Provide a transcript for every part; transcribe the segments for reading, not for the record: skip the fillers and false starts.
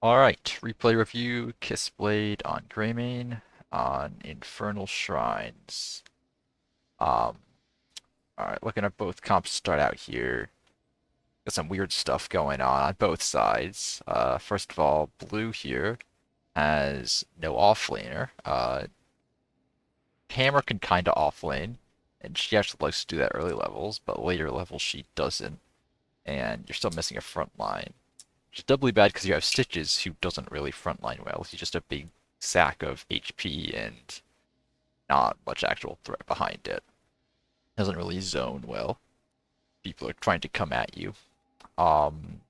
Alright, replay review, KissBlade on Greymane on Infernal Shrines. Um, alright, looking at both comps start out here. Got some weird stuff going on both sides. First of all, blue here has no offlaner. Hammer can kinda offlane, and she actually likes to do that early levels, but later levels she doesn't, and you're still missing a front line. Which is doubly bad because you have Stitches, who doesn't really frontline well. He's just a big sack of HP and not much actual threat behind it. Doesn't really zone well. People are trying to come at you. Um,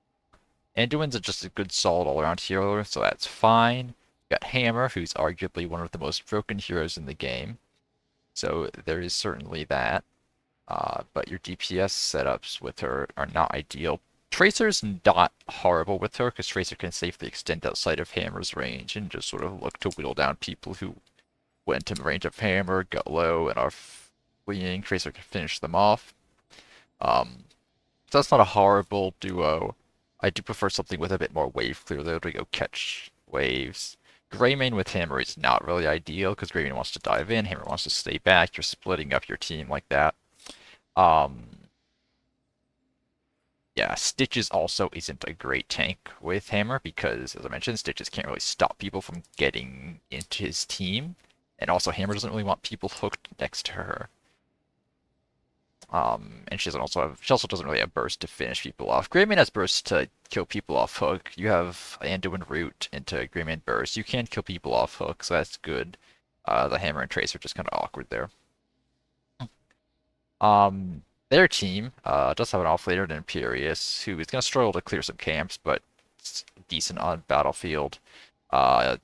Anduin's just a good solid all-around hero, so that's fine. You got Hammer, who's arguably one of the most broken heroes in the game, so there is certainly that. But your DPS setups with her are not ideal. Tracer's not horrible with her, because Tracer can safely extend outside of Hammer's range and just sort of look to whittle down people who went in range of Hammer, got low, and are fleeing. Tracer can finish them off. Um, so that's not a horrible duo. I do prefer something with a bit more wave clear, though, to go catch waves. Greymane with Hammer is not really ideal, because Greymane wants to dive in, Hammer wants to stay back, you're splitting up your team like that. Um, yeah, Stitches also isn't a great tank with Hammer because, as I mentioned, Stitches can't really stop people from getting into his team. And also, Hammer doesn't really want people hooked next to her. And she also doesn't really have burst to finish people off. Greymane has burst to kill people off hook. You have Anduin root into Greymane burst. You can kill people off hook, so that's good. The Hammer and Trace are just kind of awkward there. Their team does have an offlaner than Imperius, who is going to struggle to clear some camps, but it's decent on battlefield. Uh,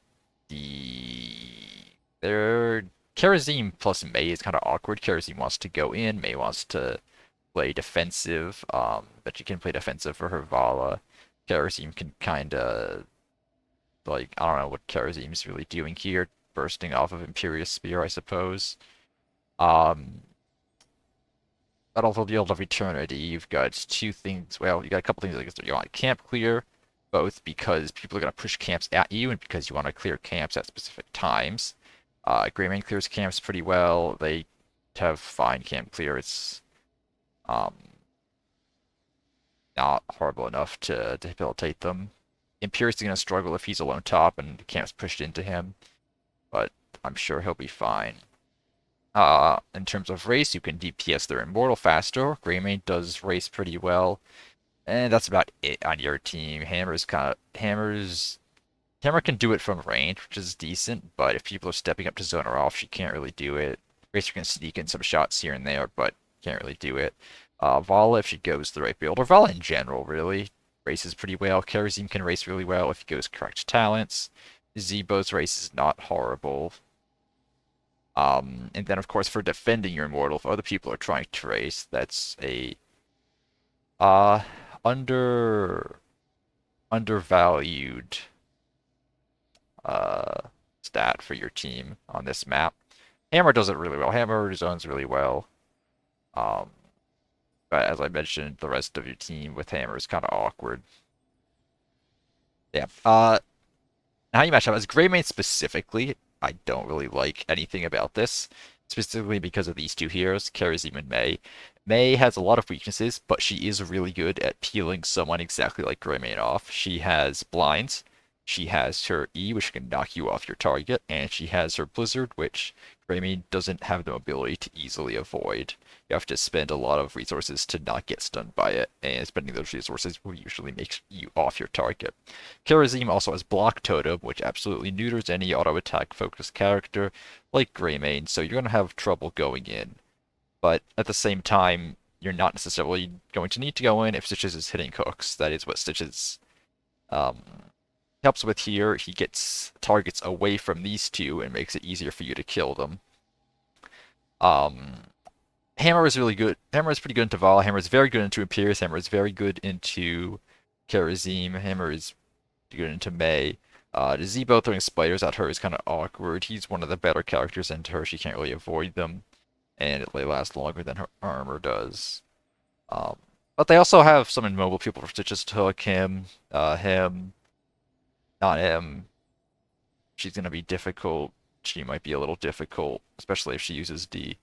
their Karazim plus Mei is kind of awkward. Karazim wants to go in, Mei wants to play defensive, but she can play defensive for her Vala. Karazim can kind of like I don't know what Karazim is really doing here, bursting off of Imperius Spear, I suppose. Um, Battlefield of Eternity, you've got two things. Well, you got a couple things. Like you want camp clear, both because people are going to push camps at you and because you want to clear camps at specific times. Greymane clears camps pretty well. They have fine camp clear. It's um, not horrible enough to debilitate them. Imperius is going to struggle if he's alone top and the camp's pushed into him, but I'm sure he'll be fine. In terms of race, you can DPS their Immortal faster. Greymane does race pretty well, and that's about it on your team. Hammer can do it from range, which is decent, but if people are stepping up to zone her off, she can't really do it. Racer can sneak in some shots here and there, but can't really do it. Vala, if she goes the right build, or Vala in general, really, races pretty well. Karazim can race really well if he goes correct talents. Zebo's race is not horrible. And then, of course, for defending your immortal, if other people are trying to race, that's a uh under undervalued uh stat for your team on this map. Hammer does it really well. Hammer zones really well. Um, but as I mentioned, the rest of your team with Hammer is kind of awkward. Yeah. How you match up as Greymane specifically, I don't really like anything about this, specifically because of these two heroes, Karazim and Mei. Mei has a lot of weaknesses, but she is really good at peeling someone exactly like Greymane off. She has blinds, she has her E, which can knock you off your target, and she has her Blizzard, which Greymane doesn't have the ability to easily avoid. You have to spend a lot of resources to not get stunned by it, and spending those resources will usually make you off your target. Karazim also has Block Totem, which absolutely neuters any auto attack focused character like Greymane, so you're going to have trouble going in. But at the same time, you're not necessarily going to need to go in if Stitches is hitting hooks. That is what Stitches um, helps with here. He gets targets away from these two and makes it easier for you to kill them. Um, Hammer is really good. Hammer is pretty good into Vala. Hammer is very good into Imperius. Hammer is very good into Karazim. Hammer is good into Mei. Zebo throwing spiders at her is kind of awkward. He's one of the better characters into her. She can't really avoid them, and they last longer than her armor does. Um, but they also have some immobile people for Stitches to hook him. Not him. She's gonna be difficult. She might be a little difficult, especially if she uses D.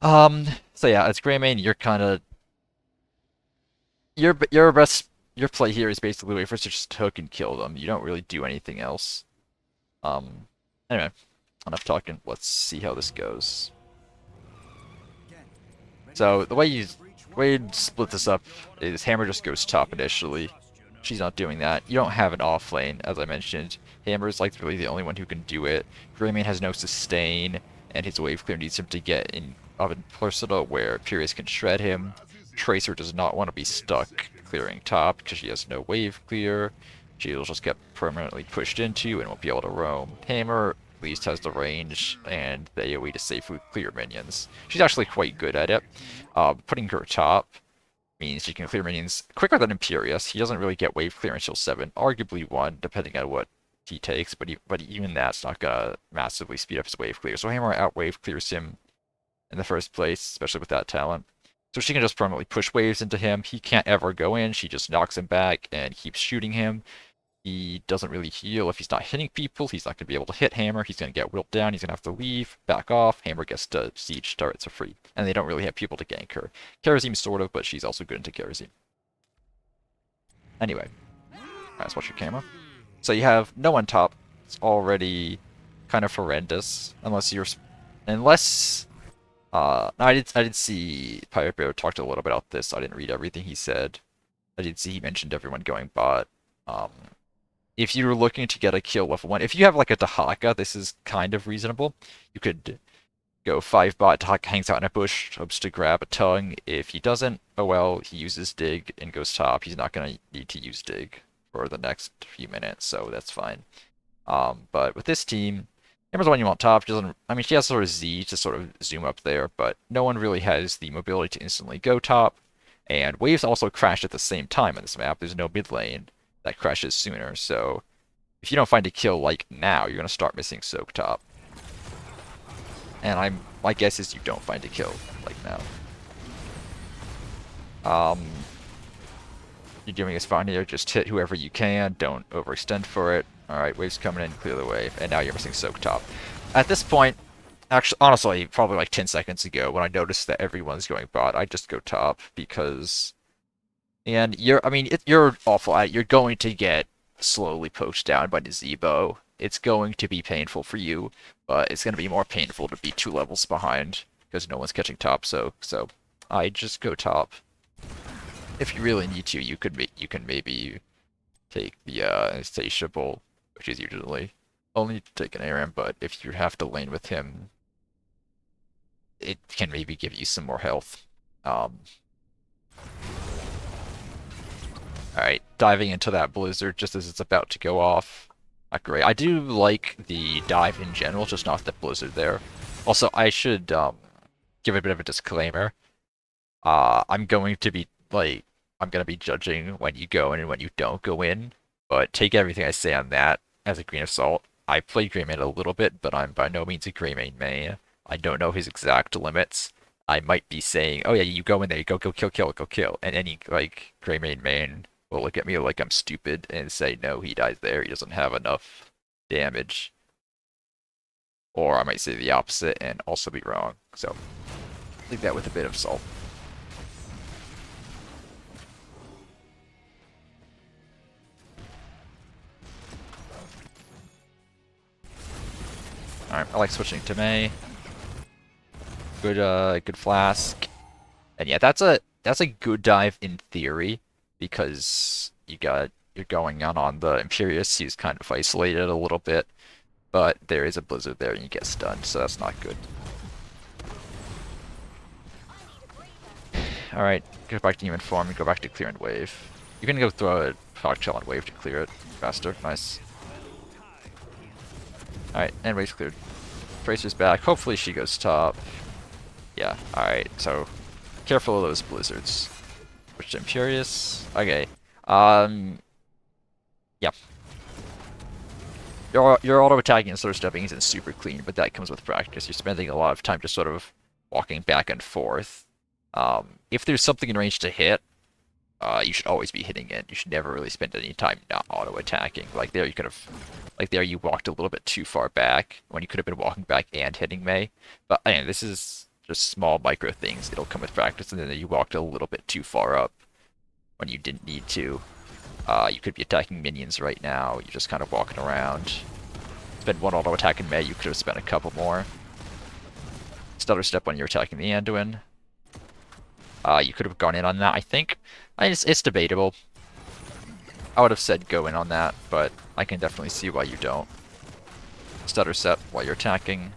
So yeah, as Greymane, you're kind of your best your play here is basically wait for us to just hook and kill them. You don't really do anything else. Um, anyway, enough talking. Let's see how this goes. So the way you split this up is Hammer just goes top initially. She's not doing that. You don't have an off lane, as I mentioned. Hammer is like really the only one who can do it. Greymane has no sustain, and his wave clear needs him to get in Oven Personal where Furious can shred him. Tracer does not want to be stuck clearing top because she has no wave clear. She'll just get permanently pushed into and won't be able to roam. Hammer at least has the range and the AoE to safely clear minions. She's actually quite good at it. Putting her top means she can clear minions quicker than Imperious. He doesn't really get wave clear until 7, arguably 1, depending on what he takes, but even that's not gonna massively speed up his wave clear. So Hammer out wave clears him in the first place, especially with that talent. So she can just permanently push waves into him. He can't ever go in. She just knocks him back and keeps shooting him. He doesn't really heal. If he's not hitting people, he's not going to be able to hit Hammer. He's going to get whipped down. He's going to have to leave, back off. Hammer gets to siege turrets are free. And they don't really have people to gank her. Kerosene sort of, but she's also good into Kerosene. Anyway, let's watch your camera. So you have no one top. It's already kind of horrendous. Unless no, I did see Pirate Bear talked a little bit about this. I didn't read everything he said. I did see he mentioned everyone going bot. Um, if you're looking to get a kill level 1, if you have like a Dahaka, this is kind of reasonable. You could go 5 bot, Dahaka hangs out in a bush, hopes to grab a tongue. If he doesn't, oh well, he uses dig and goes top. He's not going to need to use dig for the next few minutes, so that's fine. But with this team, Hammer's the one you want top. She doesn't, I mean, she has sort of Z to sort of zoom up there, but no one really has the mobility to instantly go top. And waves also crash at the same time on this map. There's no mid lane that crashes sooner, so if you don't find a kill like now, you're gonna start missing soak top. And my guess is you don't find a kill like now. You're doing is fine here. Just hit whoever you can. Don't overextend for it. Alright, wave's coming in, clear the wave, and now you're missing soak top. At this point, actually, honestly, probably like 10 seconds ago, when I noticed that everyone's going bot, I just go top because, and you're awful at it. You're going to get slowly poked down by the Zebo. It's going to be painful for you, but it's going to be more painful to be 2 levels behind because no one's catching top. So I just go top. If you really need to, you can maybe take the insatiable, which is usually only take an ARAM, but if you have to lane with him, it can maybe give you some more health. Alright, diving into that blizzard just as it's about to go off. Not great. I do like the dive in general, just not the blizzard there. Also, I should give a bit of a disclaimer. I'm going to be judging when you go in and when you don't go in, but take everything I say on that as a grain of salt. I played Greymane a little bit, but I'm by no means a Greymane main. I don't know his exact limits. I might be saying, oh yeah, you go in there, you go kill, and any like Greymane main will look at me like I'm stupid and say, no, he dies there, he doesn't have enough damage. Or I might say the opposite and also be wrong. So, take that with a bit of salt. Alright, I like switching to Mei. Good flask. And yeah, that's a good dive in theory, because you're going on the Imperious, he's kind of isolated a little bit, but there is a blizzard there and you get stunned, so that's not good. Alright, go back to human form and go back to clear and wave. You can go throw a proc shell on wave to clear it faster. Nice. Alright, and wave's cleared. Tracer's back. Hopefully she goes top. Yeah, alright, so careful of those blizzards. Which I'm curious. Okay. Yeah. Your auto attacking and sort of stepping isn't super clean, but that comes with practice. You're spending a lot of time just sort of walking back and forth. If there's something in range to hit, you should always be hitting it. You should never really spend any time not auto-attacking. Like there, you could have, like there, you walked a little bit too far back when you could have been walking back and hitting Mei. But again, this is just small micro things. It'll come with practice, and then you walked a little bit too far up when you didn't need to. You could be attacking minions right now. You're just kind of walking around. Spend one auto attack in Mei. You could have spent a couple more. Stutter step when you're attacking the Anduin. You could have gone in on that, I think. It's debatable. I would have said go in on that, but I can definitely see why you don't. Stutter step while you're attacking.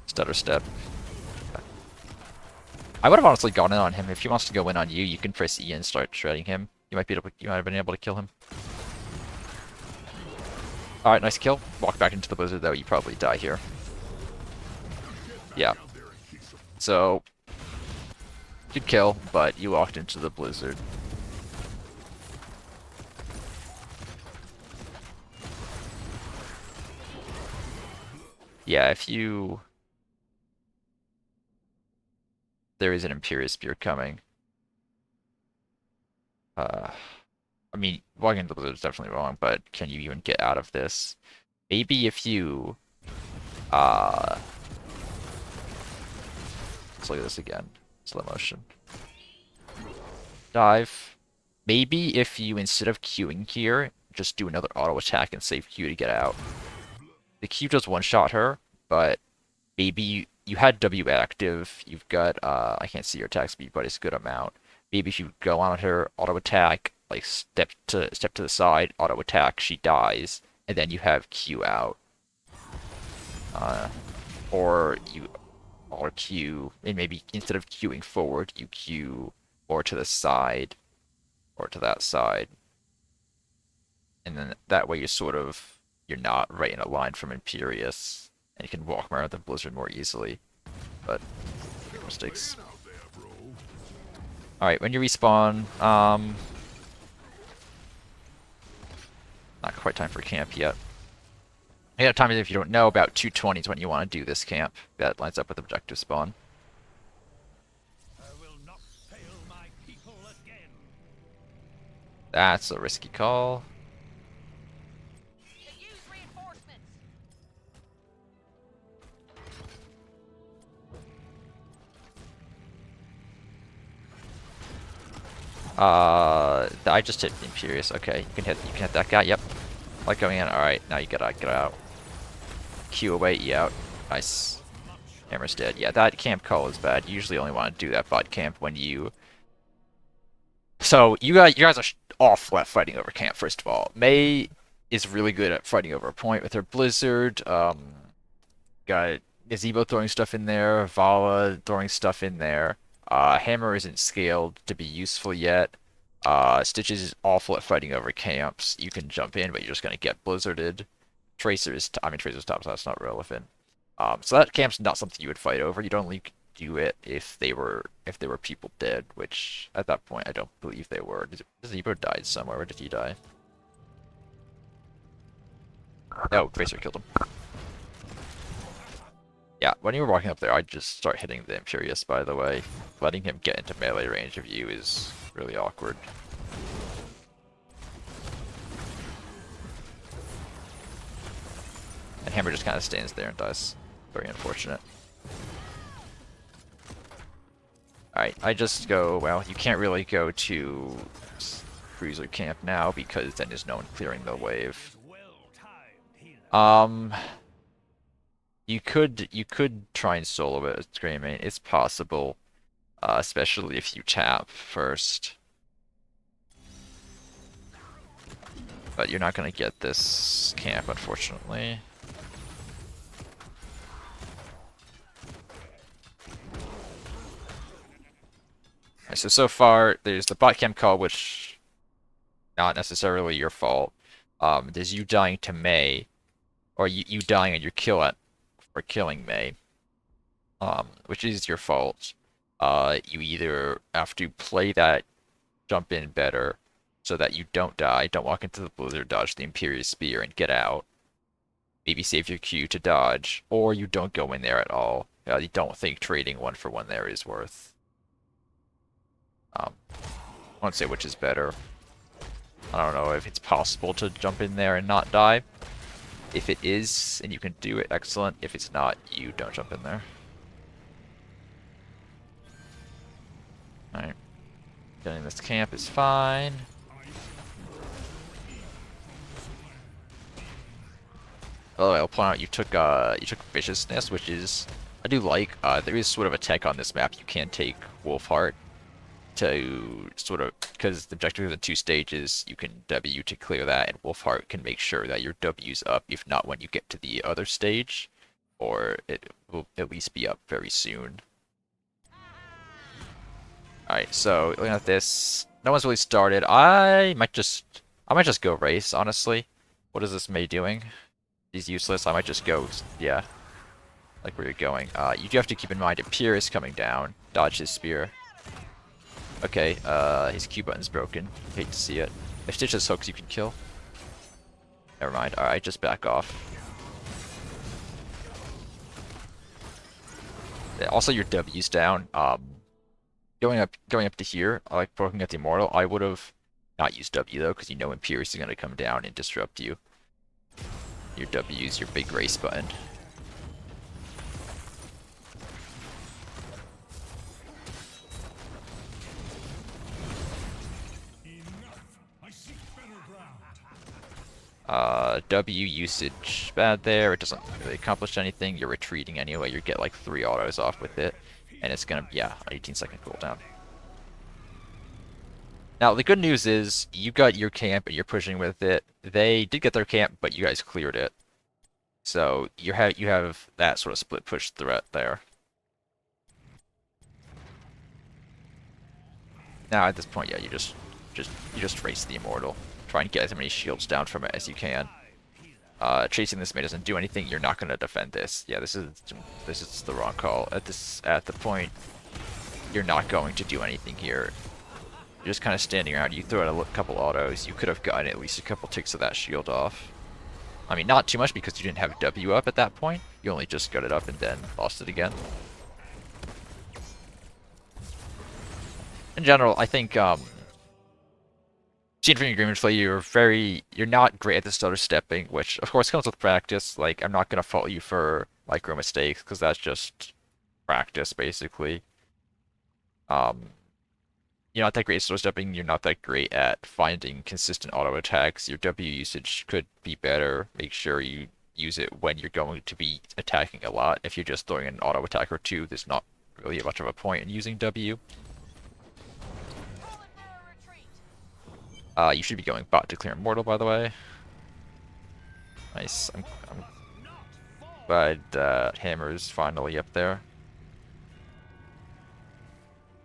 Stutter step. I would have honestly gone in on him. If he wants to go in on you, you can press E and start shredding him. You might have been able to kill him. Alright, nice kill. Walk back into the blizzard though, you probably die here. Yeah. So, good kill, but you walked into the blizzard. Yeah, if you... There is an Imperious Spear coming. I mean, walking into the blizzard is definitely wrong, but can you even get out of this? Maybe if you... Let's look at this again. Slow motion. Dive. Maybe if you, instead of queuing here, just do another auto attack and save Q to get out. The Q does one-shot her, but maybe you had W active. You've got, I can't see your attack speed, but it's a good amount. Maybe if you go on her, auto attack, like step to the side, auto attack, she dies, and then you have Q out. Or you or Q, and maybe instead of queuing forward, you Q or to the side, or to that side. And then that way you're not right in a line from Imperious, and you can walk around the blizzard more easily. But, make mistakes. Alright, when you respawn, not quite time for camp yet. Ahead of time, if you don't know, about 2:20 is when you want to do this camp. That lines up with objective spawn. That's a risky call. I just hit the Imperious. Okay, you can hit that guy. Yep. Like going in. All right, now you gotta get out. Q away, E out. Nice. Hammer's dead. Yeah, that camp call is bad. You usually only want to do that bot camp when you. So you guys are off left fighting over camp. First of all, Mei is really good at fighting over a point with her Blizzard. Got Gazebo throwing stuff in there. Vala throwing stuff in there. Hammer isn't scaled to be useful yet. Stitches is awful at fighting over camps. You can jump in, but you're just gonna get blizzarded. Tracer's top, so that's not relevant. So that camp's not something you would fight over. You'd only do it if there were people dead, which at that point I don't believe they were. Gazebo died somewhere. Where did he die? Oh, Tracer killed him. Yeah, when you were walking up there, I'd just start hitting the Imperious, by the way. Letting him get into melee range of you is really awkward. And Hammer just kind of stands there and dies. Very unfortunate. Alright, I just go, well, you can't really go to Cruiser Camp now because then there's no one clearing the wave. You could try and solo it with Greymane. It's possible, especially if you tap first. But you're not gonna get this camp, unfortunately. Right, so far, there's the bot camp call, which not necessarily your fault. There's you dying to Mei, or you dying on your kill for killing Mei, which is your fault. You either have to play that jump in better so that you don't die, don't walk into the blizzard, dodge the Imperious Spear, and get out. maybe save your Q to dodge, or you don't go in there at all. You don't think trading 1-for-1 there is worth. I won't say which is better. I don't know if it's possible to jump in there and not die. If it is, and you can do it, excellent. If it's not, you don't jump in there. Alright. Getting this camp is fine. Oh, I'll point out you took viciousness, which is I do like. There is sort of a tech on this map. You can take Wolfheart to sort of, because the objective of the 2 stages, you can W to clear that, and Wolfheart can make sure that your W's up, if not when you get to the other stage, or it will at least be up very soon. Alright, so looking at this, no one's really started. I might just go race, honestly. What is this Mei doing? He's useless. I might just go, yeah, like where you're going. You do have to keep in mind Imperius is coming down. Dodge his spear. Okay, his Q button's broken. Hate to see it. If Stitch has hooks, you can kill. Never mind. Alright, just back off. Yeah, also, your W's down. Going up to here, I like poking at the Immortal. I would have not used W though, because you know Imperius is going to come down and disrupt you. Your W's your big race button. W usage bad there. It doesn't really accomplish anything. You're retreating anyway. You get like 3 autos off with it. And it's gonna, yeah, 18-second cooldown. Now, the good news is you got your camp and you're pushing with it. They did get their camp, but you guys cleared it. So you have that sort of split push threat there. Now at this point, yeah, you just race the Immortal. Try and get as many shields down from it as you can. Chasing this Mei doesn't do anything. You're not going to defend this. Yeah, this is the wrong call. At the point, you're not going to do anything here. You're just kind of standing around. You throw out a couple autos. You could have gotten at least a couple ticks of that shield off. I mean, not too much because you didn't have W up at that point. You only just got it up and then lost it again. In general, I think seen from your Greymane play, you're not great at the stutter stepping, which of course comes with practice. Like, I'm not gonna fault you for micro mistakes because that's just practice basically. You're not that great at stutter stepping. You're not that great at finding consistent auto attacks. Your W usage could be better. Make sure you use it when you're going to be attacking a lot. If you're just throwing an auto attack or two, there's not really much of a point in using W. You should be going bot to clear Immortal, by the way. Nice. I'm glad Hammer's finally up there.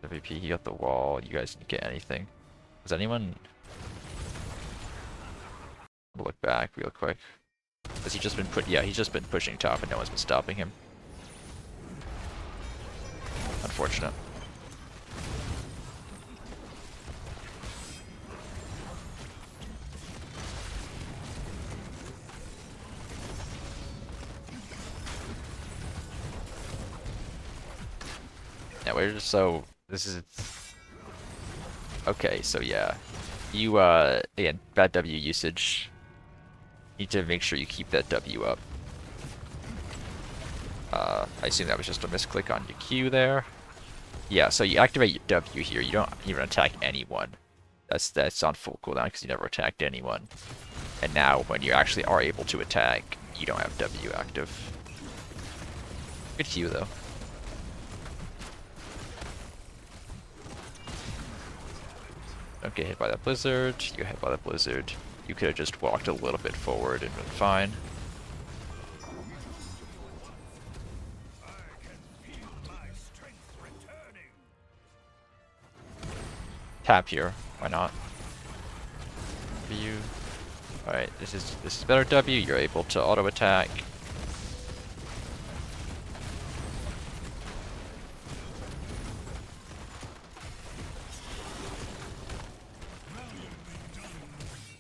WP, he got the wall. You guys didn't get anything. Does anyone look back real quick? Has he just been yeah, he's just been pushing top and no one's been stopping him. Unfortunate. Yeah, we're just so this is okay, so yeah. You again, bad W usage. Need to make sure you keep that W up. I assume that was just a misclick on your Q there. Yeah, so you activate your W here. You don't even attack anyone. That's on full cooldown because you never attacked anyone. And now when you actually are able to attack, you don't have W active. Good Q though. Don't get hit by that blizzard. You get hit by that blizzard. You could have just walked a little bit forward and been fine. Tap here. Why not? For you. Alright, this is better W. You're able to auto attack.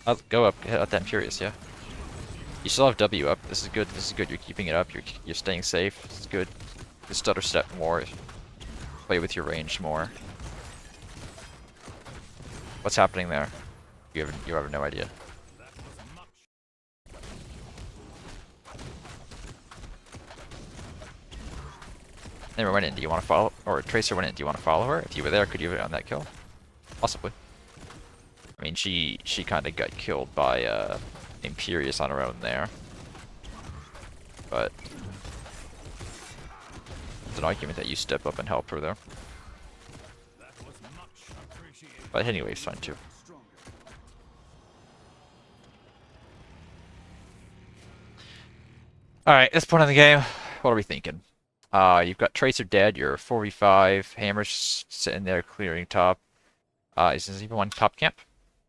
I'll go up, hit out that Imperius, yeah. You still have W up. This is good. This is good. You're keeping it up. You're staying safe. This is good. Just stutter step more. Play with your range more. What's happening there? You have no idea. Never went in. Do you want to follow? Or Tracer went in. Do you want to follow her? If you were there, could you have gotten that kill? Possibly. I mean, she kind of got killed by Imperious on her own there. But there's an argument that you step up and help her there. But hitting wave's fine too. Alright, this point in the game, what are we thinking? You've got Tracer dead, you're 4v5, Hammer's sitting there clearing top. Is there even one top camp?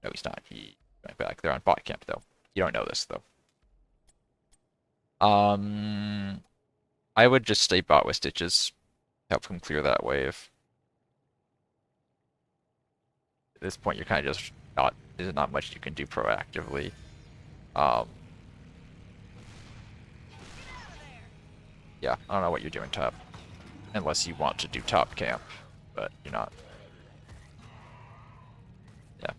No, he's not. He went back. They're on bot camp though. You don't know this though. I would just stay bot with Stitches. Help him clear that wave. At this point, you're kind of just not. There's not much you can do proactively. Yeah, I don't know what you're doing top, unless you want to do top camp, but you're not. Yeah.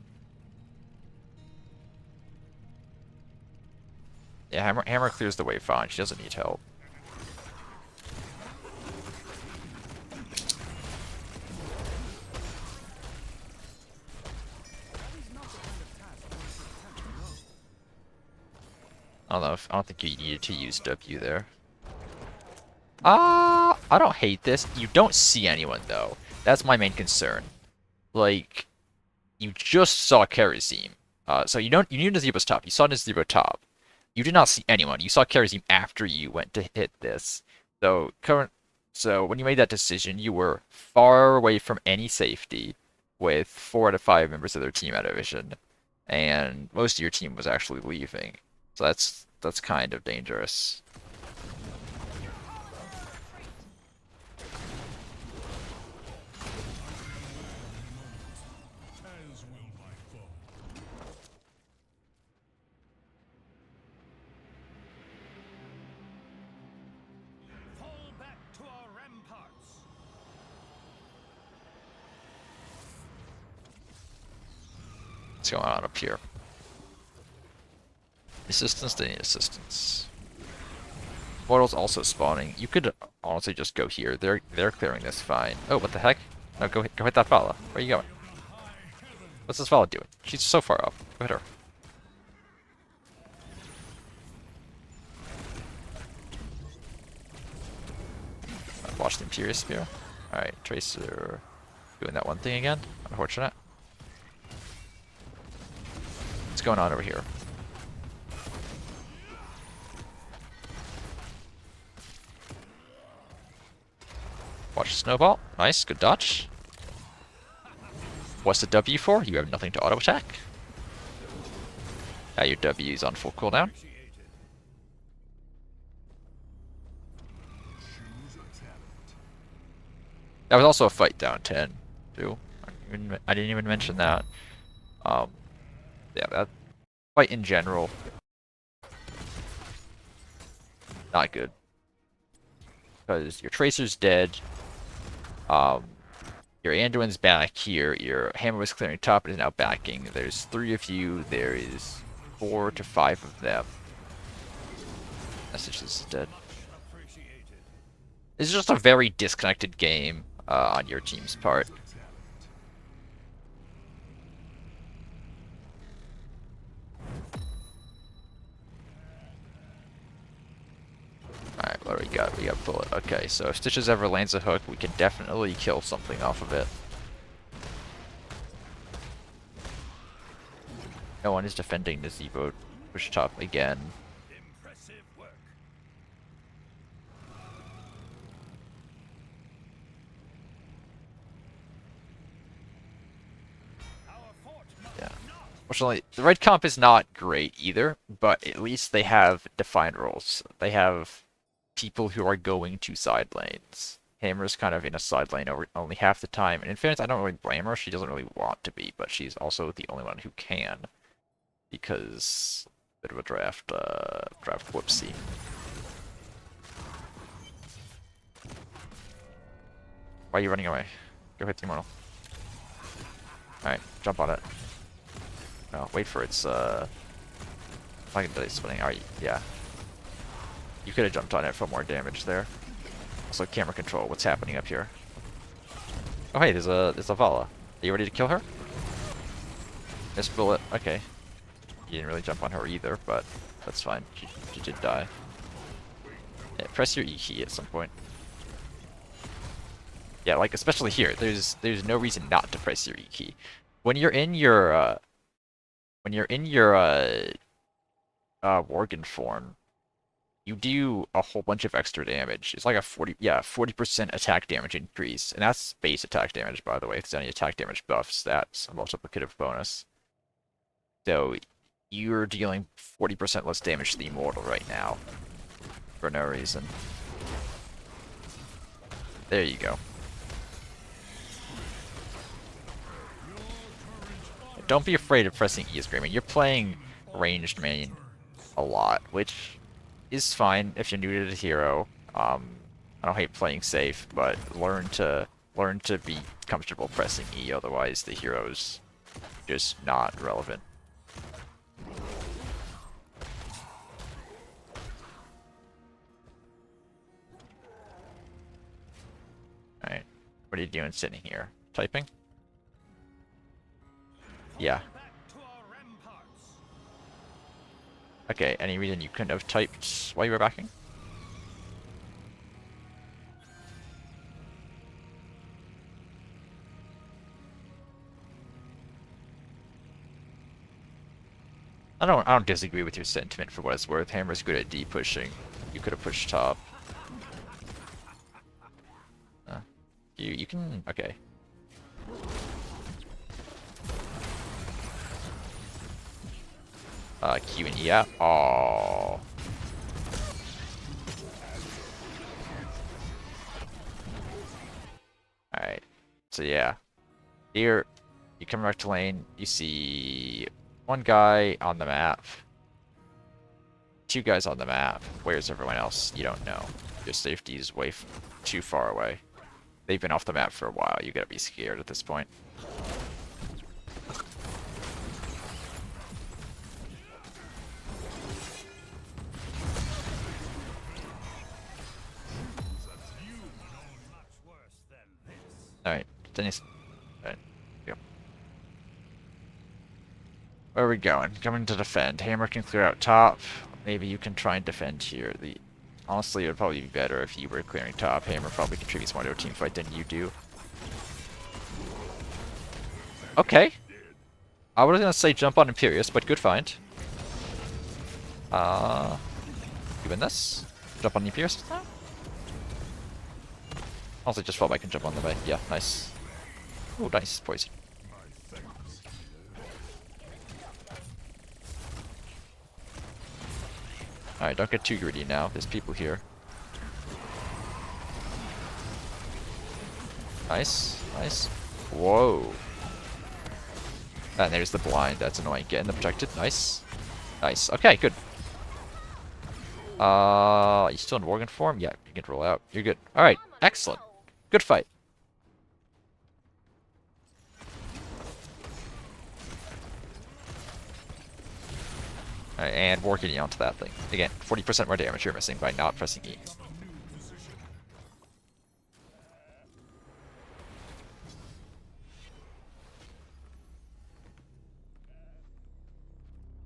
Yeah, Hammer clears the wave fine. She doesn't need help. I don't think you needed to use W there. I don't hate this. You don't see anyone though. That's my main concern. Like, you just saw Karazim. So you knew Nazebo's top. You saw Nazebo top. You did not see anyone. You saw Karazim after you went to hit this. So when you made that decision, you were far away from any safety, with 4 out of 5 members of their team out of vision, and most of your team was actually leaving. So that's kind of dangerous. What's going on up here? Assistance, they need assistance. Mortal's also spawning. You could honestly just go here. They're clearing this fine. Oh, what the heck? No, go hit that Vala. Where are you going? What's this Vala doing? She's so far up. Go hit her. Watch the Imperious Spear. Alright, Tracer doing that one thing again. Unfortunate. What's going on over here? Watch Snowball. Nice, good dodge. What's the W for? You have nothing to auto attack. Now your W is on full cooldown. That was also a fight down 10, too. I didn't even mention that. Yeah, that fight in general, not good. Because your Tracer's dead. Your Anduin's back here. Your Hammer was clearing top and is now backing. There's 3 of you. There is 4 to 5 of them. Message is dead. It's just a very disconnected game on your team's part. Alright, what do we got? We got Bullet. Okay, so if Stitches ever lands a hook, we can definitely kill something off of it. No one is defending the Nazebo push top again. Yeah. Fortunately, the red comp is not great either, but at least they have defined roles. They have people who are going to side lanes. Hammer's kind of in a side lane only half the time, and in fairness, I don't really blame her. She doesn't really want to be, but she's also the only one who can, because Bit of a draft whoopsie. Why are you running away? Go hit the immortal. Alright, jump on it. No, wait for its fucking dice spinning. Alright, yeah. You could have jumped on it for more damage there. Also camera control, what's happening up here? Oh hey, there's a Vala. Are you ready to kill her? Missed bullet, okay. You didn't really jump on her either, but that's fine. She did die. Yeah, press your E key at some point. Yeah, like especially here, there's no reason not to press your E key. When you're in your Worgen form, you do a whole bunch of extra damage. It's like a 40% attack damage increase, and that's base attack damage, by the way. If there's any attack damage buffs, that's a multiplicative bonus. So you're dealing 40% less damage to the immortal right now for no reason. There you go. Don't be afraid of pressing E as Greymane. You're playing ranged main a lot, which is fine if you're new to the hero. I don't hate playing safe, but learn to be comfortable pressing E, otherwise the hero's just not relevant. Alright. What are you doing sitting here? Typing? Yeah. Okay, any reason you couldn't have typed while you were backing? I don't disagree with your sentiment for what it's worth. Hammer's good at D pushing. You could have pushed top. You can okay. Q and E out. Oh. Alright. So yeah. Here, you come back to lane, you see one guy on the map. Two guys on the map. Where's everyone else? You don't know. Your safety is way too far away. They've been off the map for a while. You gotta be scared at this point. Alright, Dennis. Alright, go. Where are we going? Coming to defend. Hammer can clear out top. Maybe you can try and defend here. Honestly, it would probably be better if you were clearing top. Hammer probably contributes more to a team fight than you do. Okay. I was gonna say jump on Imperius, but good find. You win this? Jump on Imperius? Honestly, just felt like I can jump on the way. Yeah, nice. Oh, nice poison. Alright, don't get too greedy now. There's people here. Nice, nice. Whoa. And there's the blind. That's annoying. Getting the protected. Nice. Nice. Okay, good. You still in Worgen form? Yeah, you can roll out. You're good. Alright, excellent. Good fight. Alright, and working you onto that thing. Again, 40% more damage you're missing by not pressing E.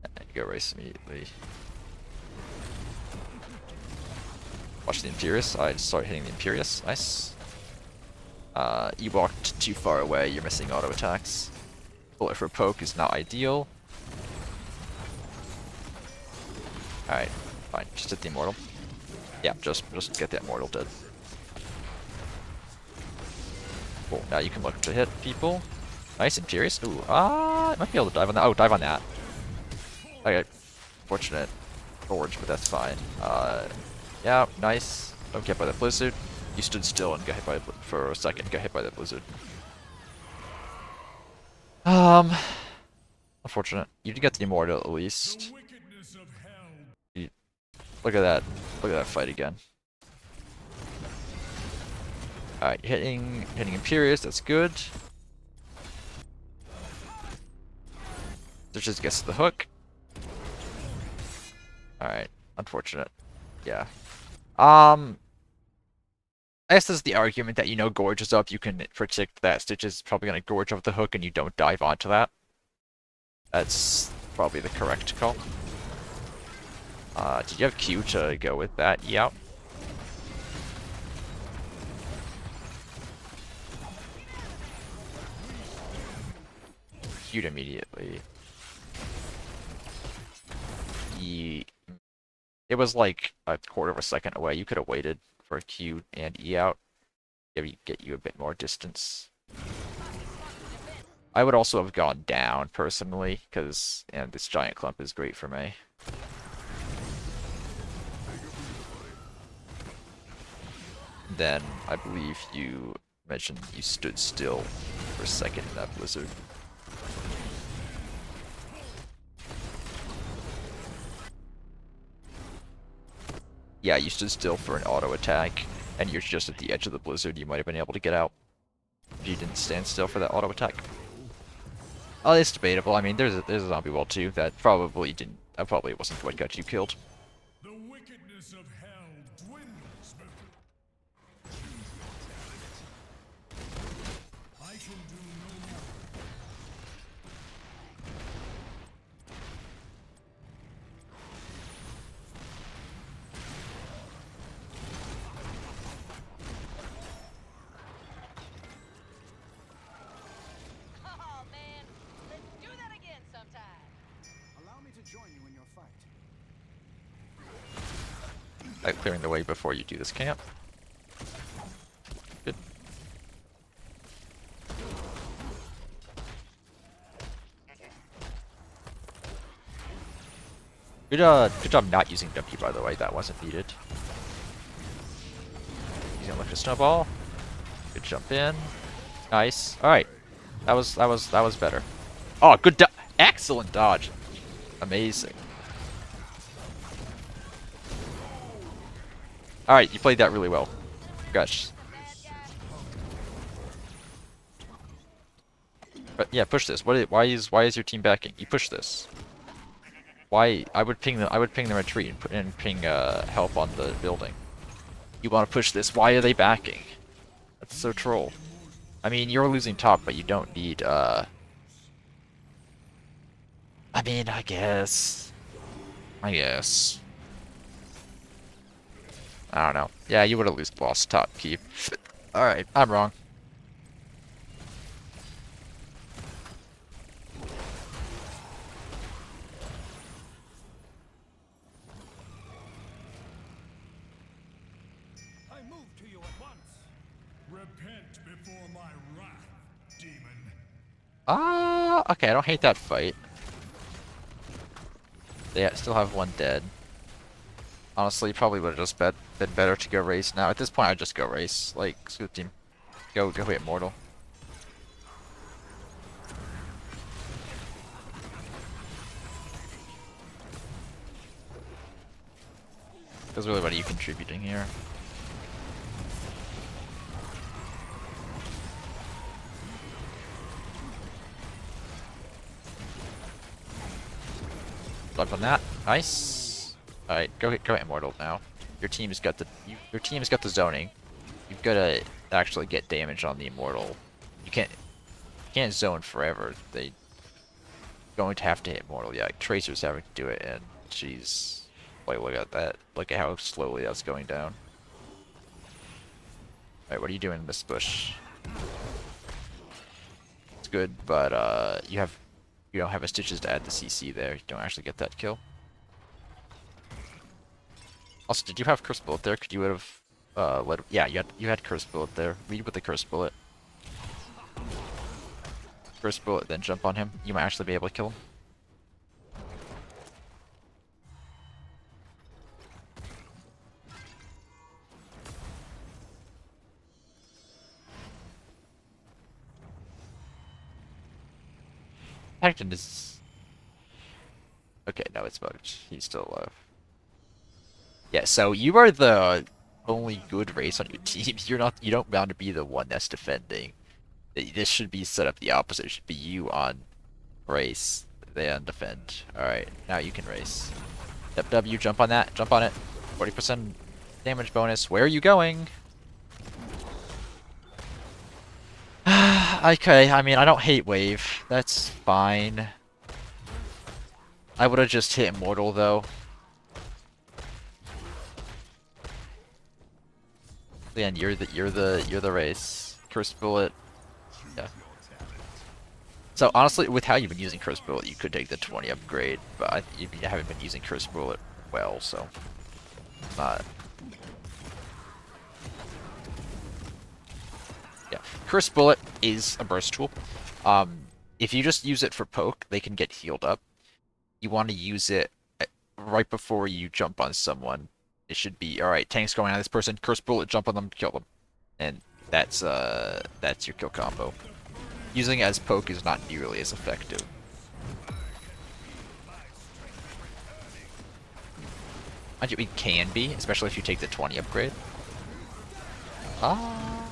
And you go race immediately. Watch the Imperius. I just started hitting the Imperius. Nice. You walked too far away. You're missing auto attacks. Bullet for poke is not ideal. Alright, fine. Just hit the Immortal. Yeah, just get that Immortal dead. Cool. Now you can look to hit people. Nice, Imperius. Ooh, I might be able to dive on that. Oh, dive on that. Okay, fortunate forge, but that's fine. Yeah, nice. Don't get by the blizzard. You stood still and got hit by for a second. Got hit by the blizzard. Unfortunate. You did get the Immortal at least. Look at that. Look at that fight again. Alright, hitting Imperius, that's good. So just gets to the hook. Alright, unfortunate. Yeah. I guess this is the argument that, you know, Gorge is up, you can predict that Stitch is probably going to Gorge off the hook and you don't dive onto that. That's probably the correct call. Did you have Q to go with that? Yeah. Q'd immediately. It was like a quarter of a second away. You could have waited for a Q and E out. Maybe get you a bit more distance. I would also have gone down, personally, because this giant clump is great for me. Then, I believe you mentioned you stood still for a second in that blizzard. Yeah, you stood still for an auto attack, and you're just at the edge of the blizzard. You might have been able to get out if you didn't stand still for that auto attack. Oh, it's debatable. I mean, there's a zombie wall too that probably didn't. That probably wasn't what got you killed. The wickedness of hell dwindles before. I can do no more. Oh man, let's do that again sometime. Allow me to join you in your fight. Clearing the way before you do this camp. Good. Good job not using W, by the way. That wasn't needed. He's gonna look at snowball. Good jump in. Nice. All right. That was better. Oh, good excellent dodge. Amazing. All right, you played that really well. Gosh. But yeah, push this. Why is your team backing? You push this. Why? I would ping them. I would ping the retreat and ping help on the building. You want to push this? Why are they backing? That's so troll. I mean, you're losing top, but you don't need. I mean, I guess. I don't know. Yeah, you would have lost top keep. All right, I'm wrong. I move to you at once. Repent before my wrath, demon. Okay, I don't hate that fight. They still have one dead. Honestly, probably would have just been better to go race now. At this point, I'd just go race. Like, screw the team. Go hit Mortal. Because really, what are you contributing here? Block on that. Nice. All right, go hit Immortal now. Your team's got the zoning. You've got to actually get damage on the Immortal. You can't zone forever. They going to have to hit Immortal. Yeah, Tracer's having to do it, and she's like, look at that. Look at how slowly that's going down. All right, what are you doing in this bush? It's good, but you don't have a Stitches to add the CC there. You don't actually get that kill. Also, did you have Curse Bullet there? Could you have yeah, you had Curse Bullet there. Lead with the Curse Bullet. Curse Bullet, then jump on him. You might actually be able to kill him. Paddington is... Okay, no, it's bugged. He's still alive. Yeah, so you are the only good race on your team. You don't want to be the one that's defending. This should be set up the opposite. It should be you on race, then defend. Alright, now you can race. W, jump on that, jump on it. 40% damage bonus. Where are you going? Okay, I mean, I don't hate wave. That's fine. I would have just hit immortal though. Dan, you're the race. Curse bullet. Yeah. So honestly, with how you've been using Curse bullet, you could take the 20 upgrade, but you haven't been using Curse bullet well, so not. Yeah, Curse bullet is a burst tool. If you just use it for poke, they can get healed up. You want to use it right before you jump on someone. It should be alright. Tank's going on this person. Curse bullet, jump on them, kill them, and that's your kill combo. Using it as poke is not nearly as effective. Mind you, it can be, especially if you take the 20 upgrade. Ah,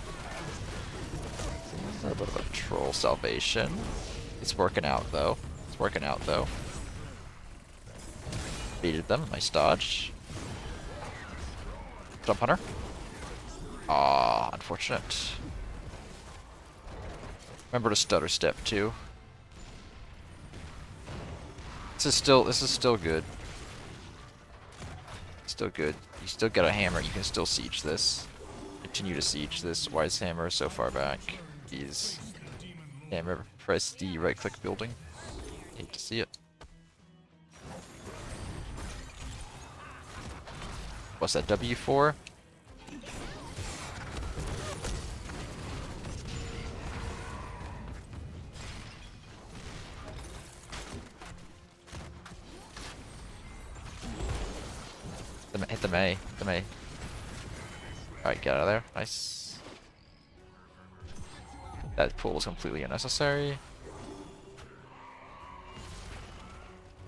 a little bit of a troll salvation. It's working out though. It's working out though. Beated them. Nice dodge. Jump hunter. Ah, unfortunate. Remember to stutter step too. This is still good. Still good. You still get a hammer. You can still siege this. Continue to siege this. Why is hammer so far back? He's hammer. Press D. Right click building. Hate to see it. What's that? W4? Hit the May. Hit the May. Alright, get out of there. Nice. That pull was completely unnecessary.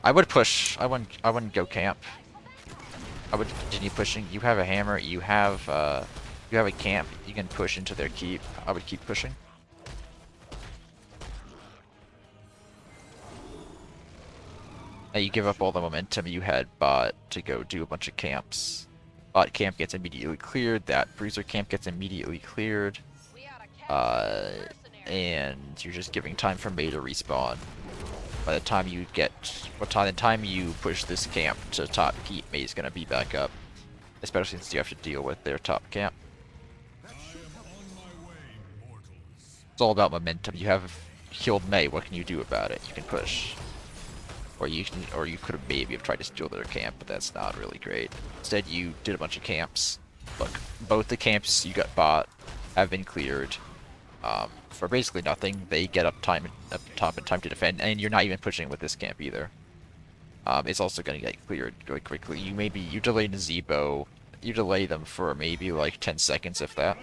I would push. I wouldn't go camp. I would continue pushing. You have a hammer. You have a camp. You can push into their keep. I would keep pushing. And you give up all the momentum you had bot to go do a bunch of camps. Bot camp gets immediately cleared. That bruiser camp gets immediately cleared. And you're just giving time for May to respawn. By the time you push this camp to top keep, May's gonna be back up. Especially since you have to deal with their top camp. It's all about momentum. You have killed May, what can you do about it? You can push. Or you could have maybe have tried to steal their camp, but that's not really great. Instead you did a bunch of camps. Look, both the camps you got bought have been cleared. For basically nothing. They get up top in time to defend, and you're not even pushing with this camp either. It's also gonna get cleared really quickly. You delayed Zebo. You delay them for maybe like 10 seconds if that.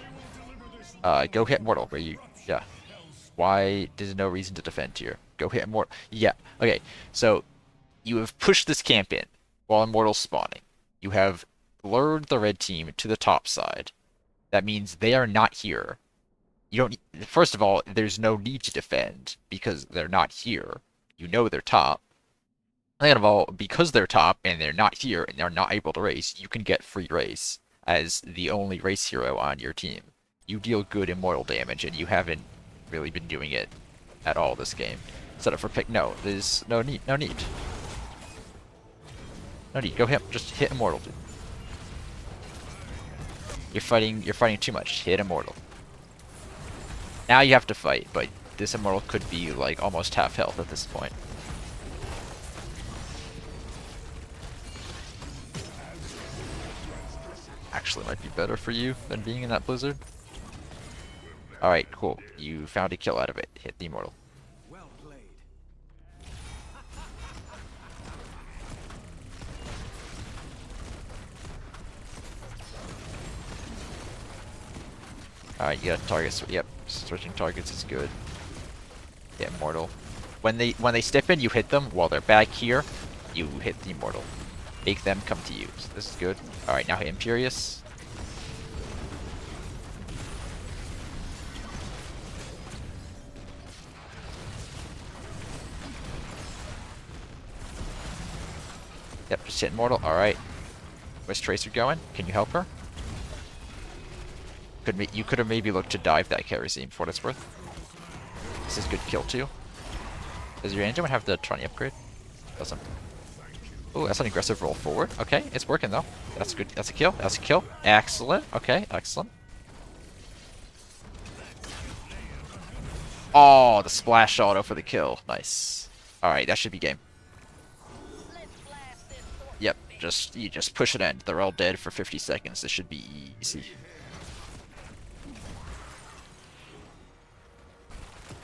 Go hit mortal where yeah. Why there's no reason to defend here? Go hit mortal. Yeah. Okay. So you have pushed this camp in while immortal's spawning. You have lured the red team to the top side. That means they are not here. You don't. First of all, there's no need to defend because they're not here. You know they're top. Second of all, because they're top and they're not here and they're not able to race, you can get free race as the only race hero on your team. You deal good immortal damage, and you haven't really been doing it at all this game. Set up for pick. No, there's no need. No need. No need. Go hit. Just hit immortal, dude. You're fighting too much. Hit immortal. Now you have to fight, but this immortal could be like almost half health at this point. Actually might be better for you than being in that blizzard. Alright, cool. You found a kill out of it. Hit the immortal. Well played. Alright, you got targets. Yep, switching targets is good. Yeah, immortal. When they step in, you hit them. While they're back here, you hit the immortal. Make them come to you. So this is good. Alright, now hit Imperious. Yep, just hit Immortal. Alright. Where's Tracer going? Can you help her? You could have maybe looked to dive that Kerosene for what it's worth. This is good kill too. Does your engine have the Trani upgrade? Doesn't. Oh, that's an aggressive roll forward. Okay, it's working though. That's good. That's a kill. That's a kill. Excellent. Okay, excellent. Oh, the splash auto for the kill. Nice. Alright, that should be game. Let's blast this sword. Yep, you just push it in. They're all dead for 50 seconds. This should be easy.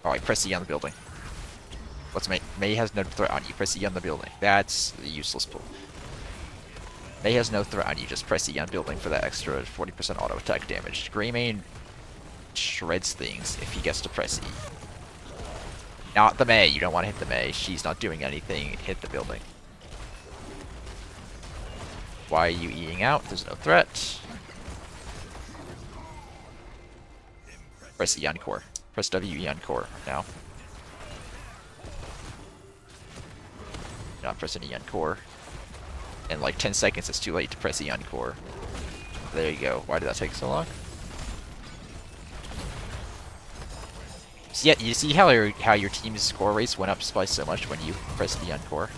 Alright, press E on the building. What's Mei? Mei has no threat on you. Press E on the building. That's a useless pull. Mei has no threat on you. Just press E on building for that extra 40% auto attack damage. Greymane shreds things if he gets to press E. Not the Mei. You don't want to hit the Mei. She's not doing anything. Hit the building. Why are you Eing out? There's no threat. Press E on core. Press W E on core now. Not pressing E on core. In like 10 seconds, it's too late to press E on core. There you go. Why did that take so long? So yeah, you see how your team's score rates went up by so much when you pressed E on core?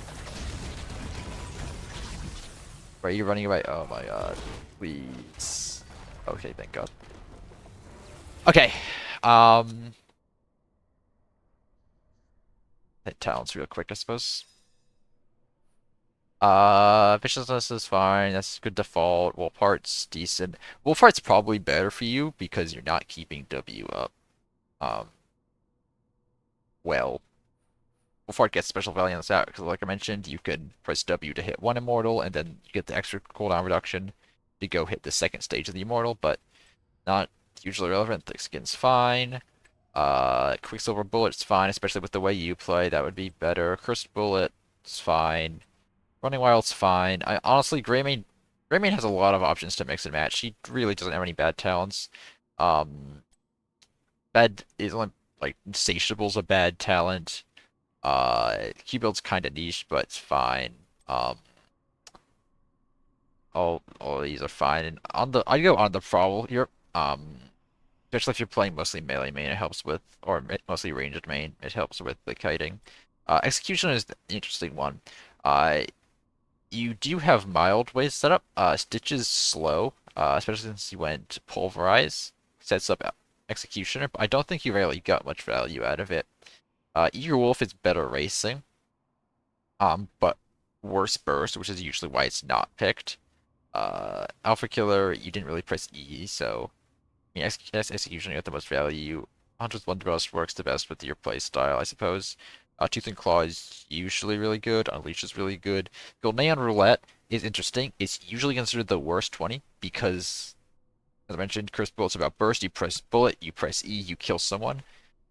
Where are you running away? Oh my god. Please. Okay, thank god. Okay. Hit talents real quick, I suppose. Viciousness is fine. That's good default. Wolfheart's decent. Wolfheart's probably better for you because you're not keeping W up. Well, Wolfheart gets special value on this out because, like I mentioned, you can press W to hit one immortal, and then you get the extra cooldown reduction to go hit the second stage of the immortal, but not hugely relevant. Thick skin's fine. Quicksilver bullet's fine, especially with the way you play. That would be better. Cursed bullet's fine. Running Wild's fine. Honestly, Greymane has a lot of options to mix and match. She really doesn't have any bad talents. Bad is only like Insatiable's a bad talent. Q-Build's kind of niche, but it's fine. All these are fine. And I go on the Prowl here. Especially if you're playing mostly melee main, it helps with, or mostly ranged main, it helps with the kiting. Execution is the interesting one. You do have mild ways set up. Stitch is slow, especially since you went Pulverize. Sets up Executioner, but I don't think you really got much value out of it. Eager Wolf is better racing, but worse burst, which is usually why it's not picked. Alpha Killer, you didn't really press E, so I mean, Executioner got the most value. Hunter's Blunderbuss works the best with your playstyle, I suppose. Tooth and Claw is usually really good. Unleash is really good. Golden Roulette is interesting. It's usually considered the worst 20 because, as I mentioned, Cursed Bullet's about burst. You press bullet, you press E, you kill someone.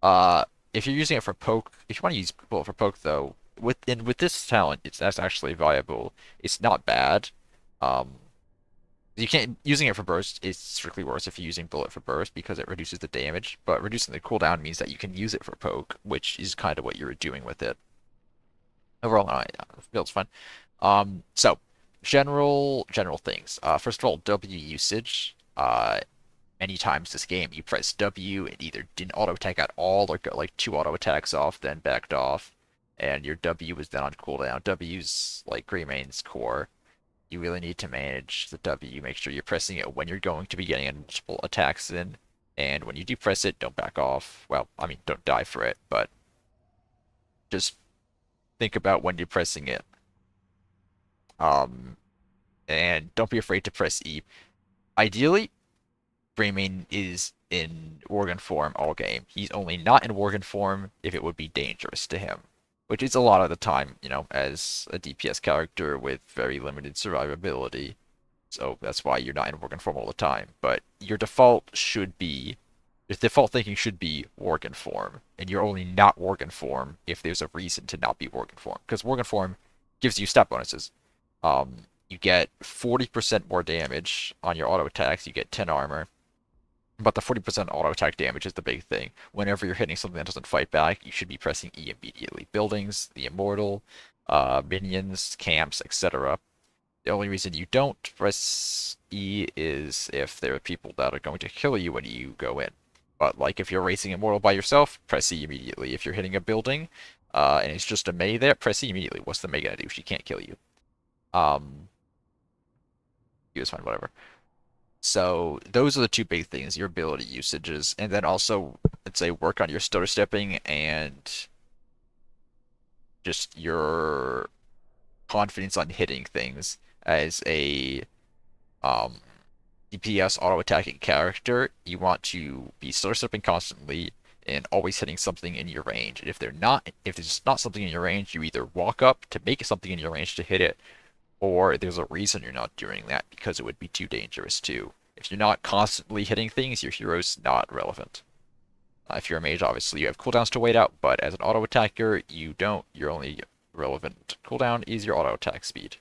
If you're using it for poke, if you want to use bullet for poke though, with this talent, that's actually viable. It's not bad. You can't using it for burst is strictly worse if you're using bullet for burst because it reduces the damage, but reducing the cooldown means that you can use it for poke, which is kind of what you're doing with it. Overall, the build's fun. So general things. First of all, W usage. Many times this game you press W, it either didn't auto attack at all or got like 2 auto attacks off, then backed off, and your W was then on cooldown. W's like Greymane's core. You really need to manage the W. Make sure you're pressing it when you're going to be getting multiple attacks in. And when you do press it, don't back off. Well, I mean, don't die for it, but just think about when you're pressing it. And don't be afraid to press E. Ideally, Greymane is in Worgen form all game. He's only not in Worgen form if it would be dangerous to him. Which is a lot of the time, you know, as a DPS character with very limited survivability. So that's why you're not in Worgen form all the time. But your default thinking should be Worgen form. And you're only not Worgen form if there's a reason to not be Worgen form. Because Worgen form gives you stat bonuses. you get 40% more damage on your auto attacks. You get 10 armor. But the 40% auto attack damage is the big thing. Whenever you're hitting something that doesn't fight back, you should be pressing E immediately. Buildings, the immortal, minions, camps, etc. The only reason you don't press E is if there are people that are going to kill you when you go in. But like if you're racing immortal by yourself, press E immediately. If you're hitting a building, and it's just a Mei there, press E immediately. What's the Mei gonna do? She can't kill you. You just fine, whatever. So those are the two big things, your ability usages, and then also I'd say work on your stutter stepping and just your confidence on hitting things as a um DPS auto attacking character. You want to be stutter stepping constantly and always hitting something in your range. And if there's not something in your range, you either walk up to make something in your range to hit it, or there's a reason you're not doing that because it would be too dangerous too. If you're not constantly hitting things, your hero's not relevant. If you're a mage, obviously you have cooldowns to wait out, but as an auto attacker, you don't. Your only relevant cooldown is your auto attack speed.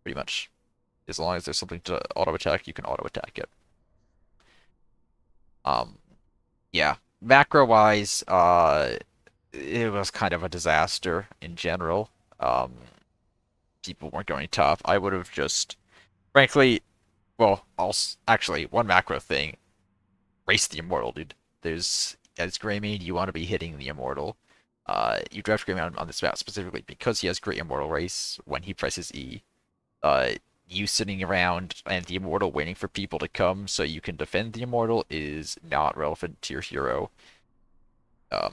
Pretty much. As long as there's something to auto attack, you can auto attack it. Um, yeah. Macro wise, it was kind of a disaster in general. People weren't going tough. I would have just, frankly, well, also, actually, one macro thing, race the immortal, dude. As Greymane, you want to be hitting the immortal. You draft Greymane on this map specifically because he has great immortal race when he presses E. Uh, you sitting around and the immortal waiting for people to come so you can defend the immortal is not relevant to your hero. Um,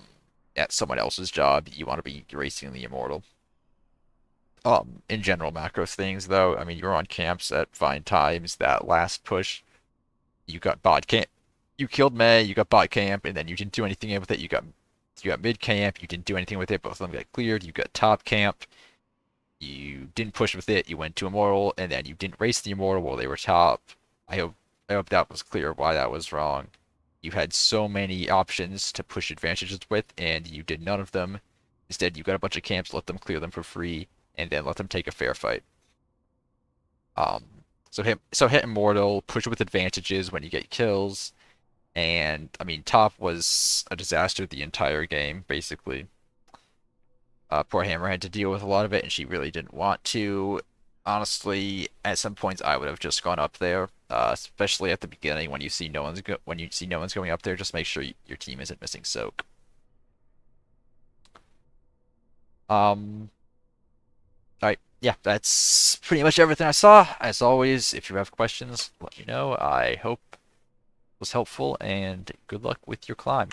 that's someone else's job. You want to be racing the immortal. In general macro things though, I mean you're on camps at fine times. That last push, you got bot camp, you killed Mei, you got bot camp, and then you didn't do anything with it. You got mid camp, you didn't do anything with it. Both of them got cleared. You got top camp, you didn't push with it. You went to immortal, and then you didn't race the immortal while they were top. I hope I hope that was clear why that was wrong. You had so many options to push advantages with, and you did none of them. Instead, you got a bunch of camps, let them clear them for free, and then let them take a fair fight. Um, so hit immortal, push with advantages when you get kills, and I mean top was a disaster the entire game basically. Poor Hammer had to deal with a lot of it, and she really didn't want to. Honestly, at some points I would have just gone up there, especially at the beginning when you see no one's going up there. Just make sure your team isn't missing soak. Um, Alright, yeah, that's pretty much everything I saw. As always, if you have questions, let me know. I hope it was helpful, and good luck with your climb.